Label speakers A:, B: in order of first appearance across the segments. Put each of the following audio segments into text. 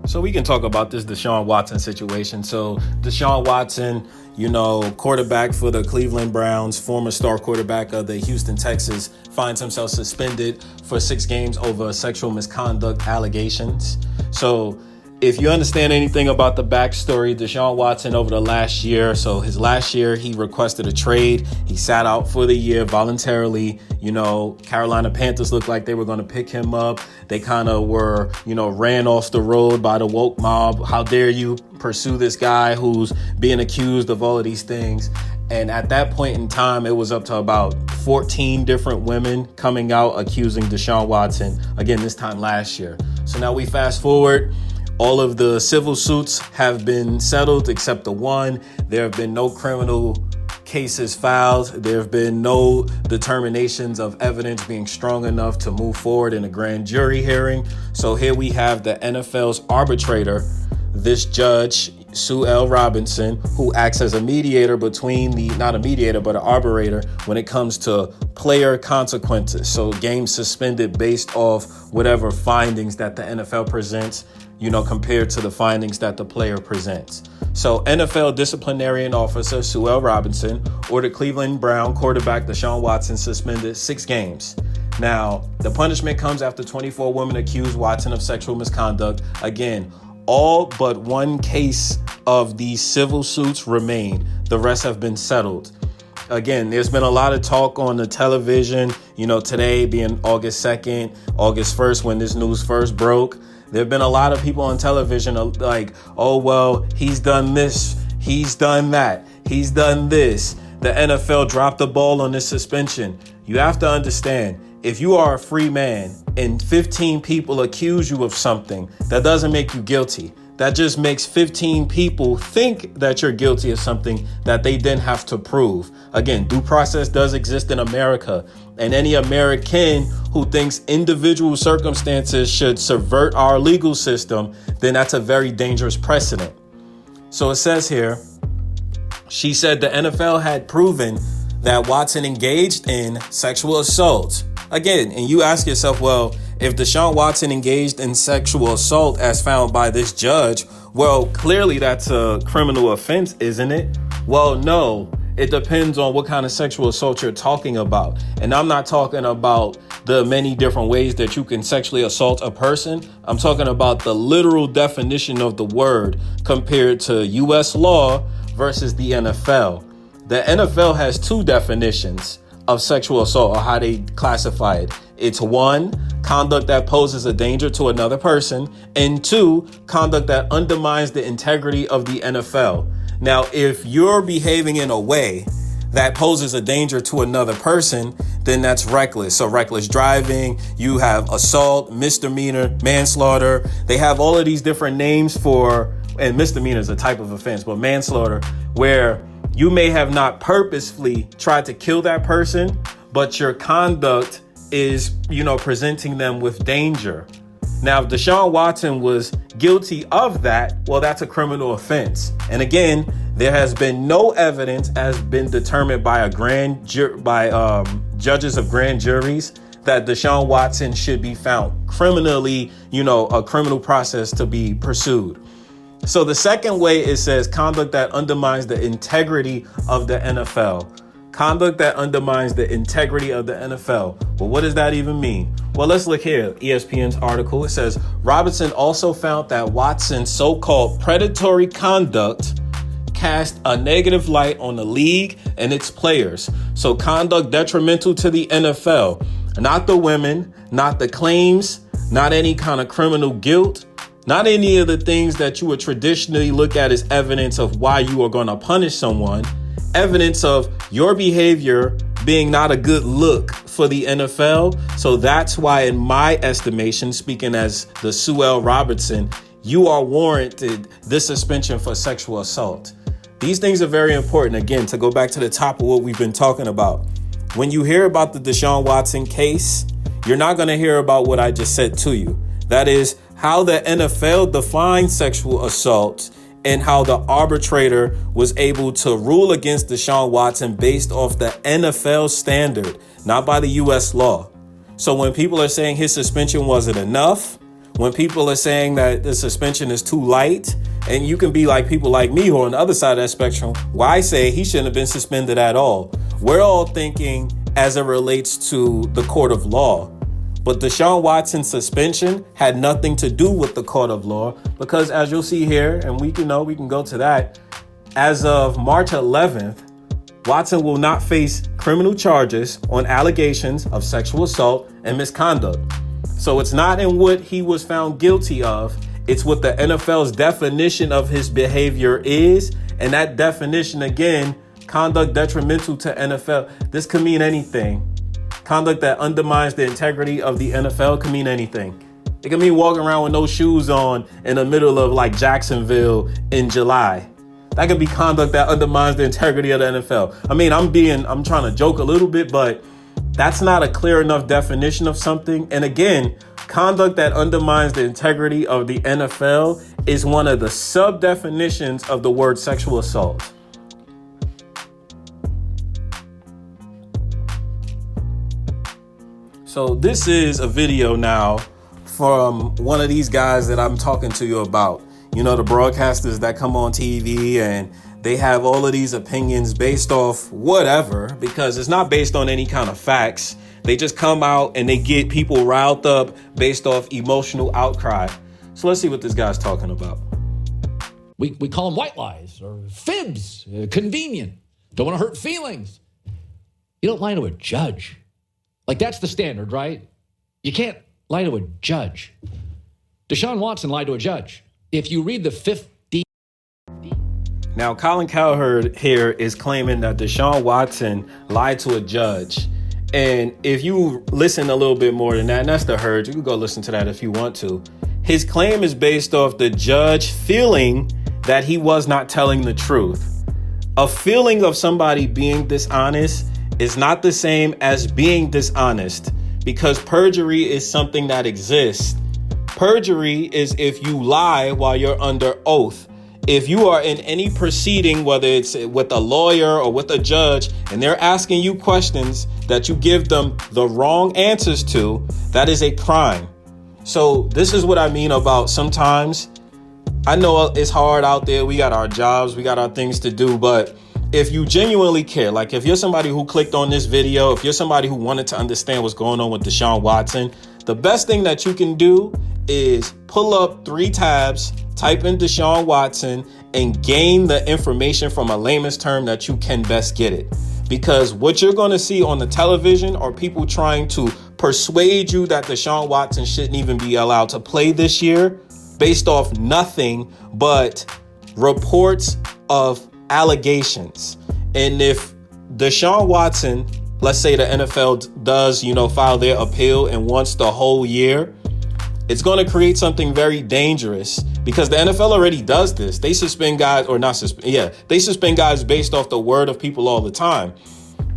A: So we can talk about this Deshaun Watson situation. So Deshaun Watson, quarterback for the Cleveland Browns, former star quarterback of the Houston Texans, finds himself suspended for 6 games over sexual misconduct allegations. So if you understand anything about the backstory, Deshaun Watson over the last year, so his last year, he requested a trade. He sat out for the year voluntarily. Carolina Panthers looked like they were going to pick him up. They kind of were, ran off the road by the woke mob. How dare you pursue this guy who's being accused of all of these things? And at that point in time, it was up to about 14 different women coming out accusing Deshaun Watson, again, this time last year. So now we fast forward. All of the civil suits have been settled except the one. There have been no criminal cases filed. There have been no determinations of evidence being strong enough to move forward in a grand jury hearing. So here we have the NFL's arbitrator, this judge, Sue L. Robinson, who acts as a mediator between not a mediator, but an arbitrator when it comes to player consequences. So games suspended based off whatever findings that the NFL presents, compared to the findings that the player presents. So NFL disciplinarian officer Sue L. Robinson ordered Cleveland Brown quarterback Deshaun Watson suspended 6 games. Now, the punishment comes after 24 women accused Watson of sexual misconduct. Again, all but one case of these civil suits remain. The rest have been settled. Again, there's been a lot of talk on the television, today being August 2nd, August 1st, when this news first broke. There have been a lot of people on television like, oh, well, he's done this, he's done that, he's done this. The NFL dropped the ball on this suspension. You have to understand, if you are a free man and 15 people accuse you of something, that doesn't make you guilty. That just makes 15 people think that you're guilty of something that they didn't have to prove. Again, due process does exist in America, and any American who thinks individual circumstances should subvert our legal system, then that's a very dangerous precedent. So it says here, she said the NFL had proven that Watson engaged in sexual assault. Again, and you ask yourself, well, if Deshaun Watson engaged in sexual assault as found by this judge, well, clearly that's a criminal offense, isn't it? Well, no, it depends on what kind of sexual assault you're talking about. And I'm not talking about the many different ways that you can sexually assault a person. I'm talking about the literal definition of the word compared to U.S. law versus the NFL. The NFL has 2 definitions of sexual assault, or how they classify it. It's 1, conduct that poses a danger to another person, and 2, conduct that undermines the integrity of the NFL. Now, if you're behaving in a way that poses a danger to another person, then that's reckless. So reckless driving, you have assault, misdemeanor, manslaughter. They have all of these different names for, and misdemeanor is a type of offense, but manslaughter, where you may have not purposefully tried to kill that person, but your conduct is, presenting them with danger. Now, if Deshaun Watson was guilty of that, well, that's a criminal offense. And again, there has been no evidence has been determined by judges of grand juries that Deshaun Watson should be found criminally, a criminal process to be pursued. So the second way, it says conduct that undermines the integrity of the NFL. Conduct that undermines the integrity of the NFL. Well, what does that even mean? Well, let's look here. ESPN's article, it says Robinson also found that Watson's so-called predatory conduct cast a negative light on the league and its players. So conduct detrimental to the NFL, not the women, not the claims, not any kind of criminal guilt. Not any of the things that you would traditionally look at as evidence of why you are going to punish someone. Evidence of your behavior being not a good look for the NFL. So that's why, in my estimation, speaking as the Sue L. Robinson, you are warranted this suspension for sexual assault. These things are very important. Again, to go back to the top of what we've been talking about. When you hear about the Deshaun Watson case, you're not going to hear about what I just said to you. That is how the NFL defines sexual assault and how the arbitrator was able to rule against Deshaun Watson based off the NFL standard, not by the U.S. law. So when people are saying his suspension wasn't enough, when people are saying that the suspension is too light, and you can be like people like me who are on the other side of that spectrum, where I say he shouldn't have been suspended at all. We're all thinking as it relates to the court of law. But Deshaun Watson's suspension had nothing to do with the court of law, because as you'll see here, and we can go to that, as of March 11th, Watson will not face criminal charges on allegations of sexual assault and misconduct. So it's not in what he was found guilty of. It's what the NFL's definition of his behavior is. And that definition, again, conduct detrimental to NFL. This could mean anything. Conduct that undermines the integrity of the NFL can mean anything. It can mean walking around with no shoes on in the middle of like Jacksonville in July. That could be conduct that undermines the integrity of the NFL. I mean, I'm trying to joke a little bit, but that's not a clear enough definition of something. And again, conduct that undermines the integrity of the NFL is one of the sub-definitions of the word sexual assault. So this is a video now from one of these guys that I'm talking to you about. You know, the broadcasters that come on TV and they have all of these opinions based off whatever, because it's not based on any kind of facts. They just come out and they get people riled up based off emotional outcry. So let's see what this guy's talking about.
B: We call them white lies or fibs, convenient, don't want to hurt feelings. You don't lie to a judge. Like, that's the standard, right? You can't lie to a judge. Deshaun Watson lied to a judge. If you read the 50...
A: Now, Colin Cowherd here is claiming that Deshaun Watson lied to a judge. And if you listen a little bit more than that, and that's the Herd, you can go listen to that if you want to. His claim is based off the judge feeling that he was not telling the truth. A feeling of somebody being dishonest is not the same as being dishonest, because perjury is something that exists. Perjury is if you lie while you're under oath. If you are in any proceeding, whether it's with a lawyer or with a judge, and they're asking you questions that you give them the wrong answers to, that is a crime. So this is what I mean about sometimes. I know it's hard out there. We got our jobs, we got our things to do, but if you genuinely care, like if you're somebody who clicked on this video, if you're somebody who wanted to understand what's going on with Deshaun Watson, the best thing that you can do is pull up 3 tabs, type in Deshaun Watson, and gain the information from a layman's term that you can best get it. Because what you're going to see on the television are people trying to persuade you that Deshaun Watson shouldn't even be allowed to play this year based off nothing but reports of allegations. And if Deshaun Watson, let's say the NFL does, file their appeal and wants the whole year, it's going to create something very dangerous, because the NFL already does this. They suspend guys, they suspend guys based off the word of people all the time.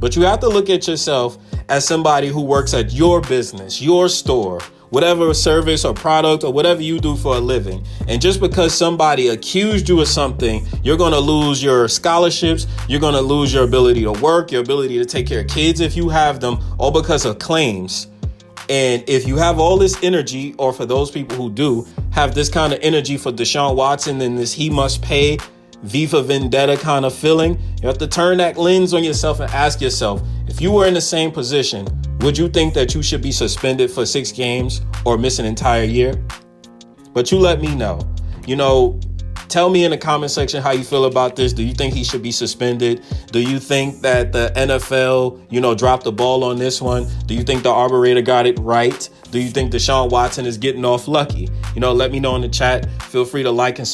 A: But you have to look at yourself as somebody who works at your business, your store, whatever service or product or whatever you do for a living. And just because somebody accused you of something, you're going to lose your scholarships. You're going to lose your ability to work, your ability to take care of kids if you have them, all because of claims. And if you have all this energy, or for those people who do have this kind of energy for Deshaun Watson and this he must pay Viva Vendetta kind of feeling, you have to turn that lens on yourself and ask yourself, if you were in the same position, would you think that you should be suspended for 6 games or miss an entire year? But you let me know. Tell me in the comment section how you feel about this. Do you think he should be suspended? Do you think that the NFL, dropped the ball on this one? Do you think the arbiter got it right? Do you think Deshaun Watson is getting off lucky? Let me know in the chat. Feel free to like and subscribe.